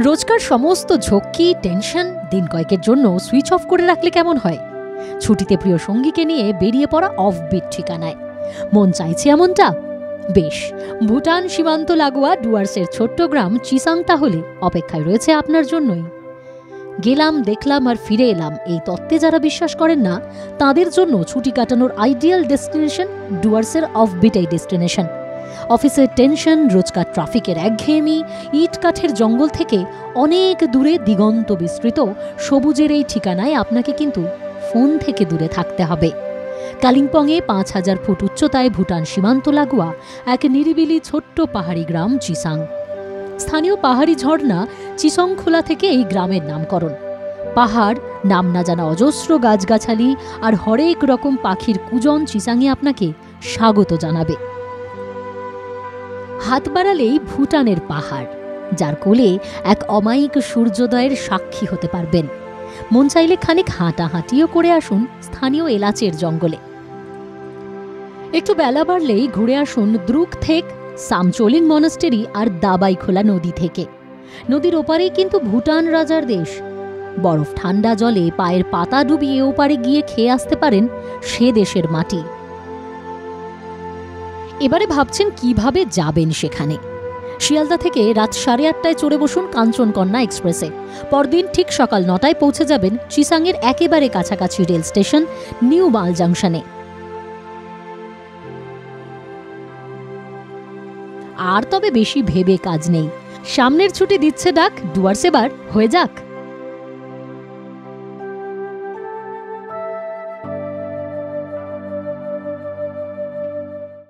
রোজকার সমস্ত ঝক্কি টেনশন দিন কয়েকের জন্য সুইচ অফ করে রাখলে কেমন হয়? ছুটিতে প্রিয় সঙ্গীকে নিয়ে বেরিয়ে পড়া অফবিট ঠিকানায়। মন চাইছে এমনটা? বেশ, ভুটান সীমান্ত লাগোয়া ডুয়ার্সের ছোট্ট গ্রাম চিসাং তাহলে অপেক্ষায় রয়েছে আপনার জন্যই। গেলাম, দেখলাম আর ফিরে এলাম এই তত্ত্বে যারা বিশ্বাস করেন না, তাদের জন্য ছুটি কাটানোর আইডিয়াল ডেস্টিনেশন ডুয়ার্সের অফবিট এই ডেস্টিনেশন। অফিসের টেনশন, রোজকার ট্রাফিকের একঘেয়েমি, ইট কাঠের জঙ্গল থেকে অনেক দূরে দিগন্ত বিস্তৃত সবুজের এই ঠিকানায় আপনাকে কিন্তু ফোন থেকে দূরে থাকতে হবে। কালিম্পংয়ে ৫,০০০ ফুট উচ্চতায় ভুটান সীমান্ত লাগোয়া এক নিরিবিলি ছোট্ট পাহাড়ি গ্রাম চিসাং। স্থানীয় পাহাড়ি ঝর্ণা চিসংখোলা থেকে এই গ্রামের নামকরণ। পাহাড়, নাম না জানা অজস্র গাছগাছালি আর হরেক রকম পাখির কুজন চিসাংয়ে আপনাকে স্বাগত জানাবে। হাত বাড়ালেই ভুটানের পাহাড়, যার কোলে এক অমায়িক সূর্যোদয়ের সাক্ষী হতে পারবেন। মন চাইলে খানিক হাঁটাহাঁটিও করে আসুন স্থানীয় এলাচের জঙ্গলে। একটু বেলা বাড়লেই ঘুরে আসুন দ্রুক থেক, সামচোলিং মনাস্টেরি আর দাবাইখোলা নদী থেকে। নদীর ওপারেই কিন্তু ভুটান রাজার দেশ। বরফ ঠান্ডা জলে পায়ের পাতা ডুবিয়ে ওপারে গিয়ে খেয়ে আসতে পারেন সে দেশের মাটি। এবারে ভাবছেন কিভাবে যাবেন সেখানে। শিয়ালদা থেকে রাত 8:30টায় চড়ে বসুন কাঞ্চনকন্যা এক্সপ্রেসে। পরদিন ঠিক সকাল 9টায় পৌঁছে যাবেন চিসাংয়ের একেবারে কাছাকাছি রেল স্টেশন নিউ মাল জাংশনে। আর তবে বেশি ভেবে কাজ নেই, সামনের ছুটি দিচ্ছে ডাক, ডুয়ার্স এবার হয়ে যাক।